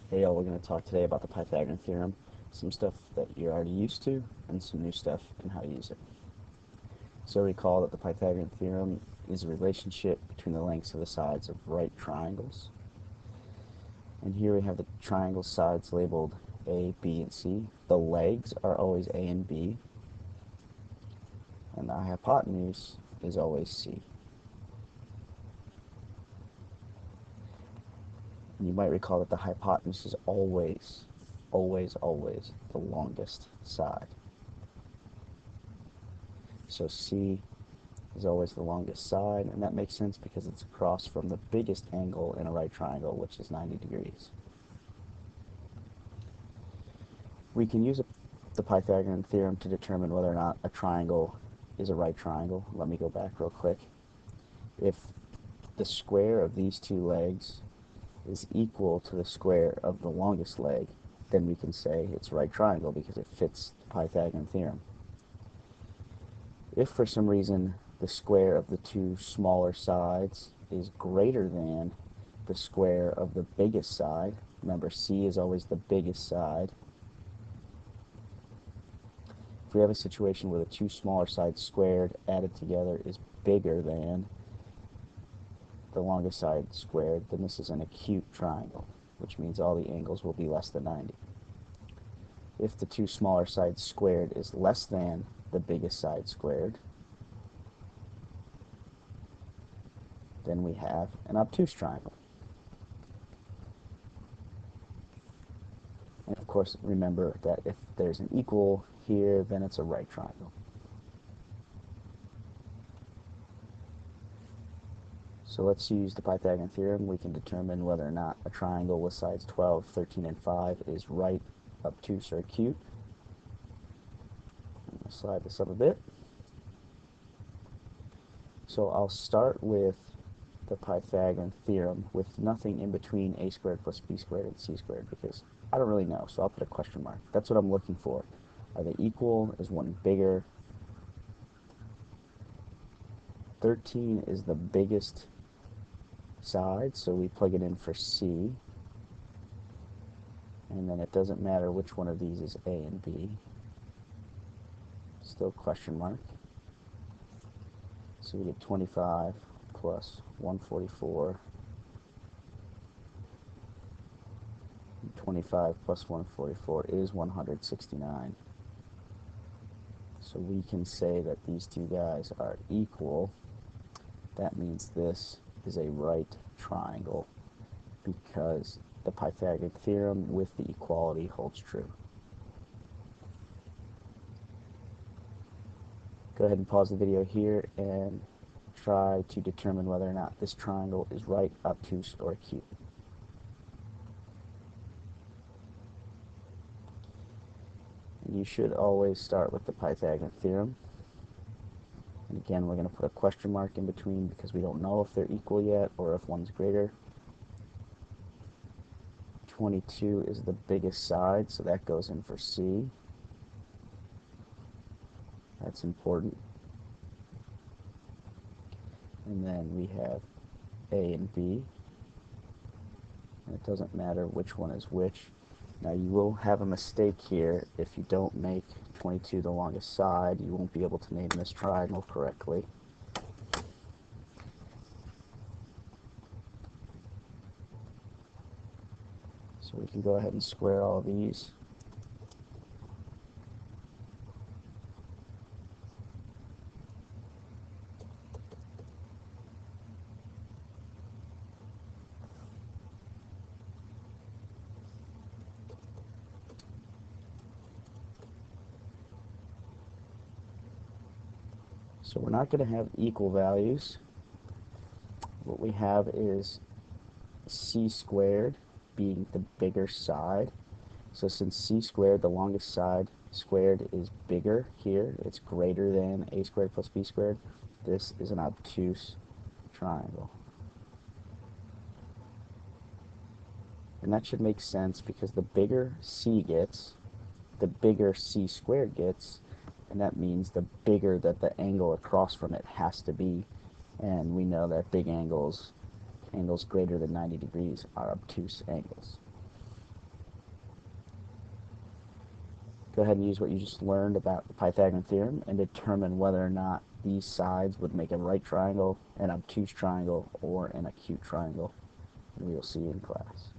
Hey y'all, we're going to talk today about the Pythagorean Theorem, some stuff that you're already used to, and some new stuff and how to use it. So recall that the Pythagorean Theorem is a relationship between the lengths of the sides of right triangles. And here we have the triangle sides labeled A, B, and C. The legs are always A and B, and the hypotenuse is always C. And you might recall that the hypotenuse is always the longest side. So C is always the longest side, and that makes sense because it's across from the biggest angle in a right triangle, which is 90 degrees. We can use the Pythagorean theorem to determine whether or not a triangle is a right triangle. Let me go back real quick. If the square of these two legs is equal to the square of the longest leg, then we can say it's a right triangle because it fits the Pythagorean theorem. If for some reason the square of the two smaller sides is greater than the square of the biggest side, remember C is always the biggest side. If we have a situation where the two smaller sides squared added together is bigger than the longest side squared, then this is an acute triangle, which means all the angles will be less than 90. If the two smaller sides squared is less than the biggest side squared, then we have an obtuse triangle. And of course, remember that if there's an equal here, then it's a right triangle. So let's use the Pythagorean theorem. We can determine whether or not a triangle with sides 12, 13, and 5 is right, obtuse, or acute. I'm going to slide this up a bit. So I'll start with the Pythagorean theorem with nothing in between a squared plus b squared and c squared, because I don't really know, so I'll put a question mark. That's what I'm looking for. Are they equal? Is one bigger? 13 is the biggest side, so we plug it in for C, and then it doesn't matter which one of these is A and B. Still question mark. So we get 25 plus 144. 25 plus 144 is 169. So we can say that these two guys are equal. That means this is a right triangle because the Pythagorean theorem with the equality holds true. Go ahead and pause the video here and try to determine whether or not this triangle is right, obtuse, or acute. And you should always start with the Pythagorean theorem. And again, we're going to put a question mark in between because we don't know if they're equal yet or if one's greater. 22 is the biggest side, so that goes in for C. That's important. And then we have A and B. And it doesn't matter which one is which. Now you will have a mistake here if you don't make 22 the longest side. You won't be able to name this triangle correctly. So we can go ahead and square all these. So we're not going to have equal values. What we have is C squared being the bigger side. So since C squared, the longest side squared, is bigger here, it's greater than A squared plus B squared, this is an obtuse triangle. And that should make sense because the bigger C gets, the bigger C squared gets, and that means the bigger that the angle across from it has to be. And we know that big angles, angles greater than 90 degrees, are obtuse angles. go ahead and use what you just learned about the Pythagorean Theorem and determine whether or not these sides would make a right triangle, an obtuse triangle, or an acute triangle. And we will see you in class.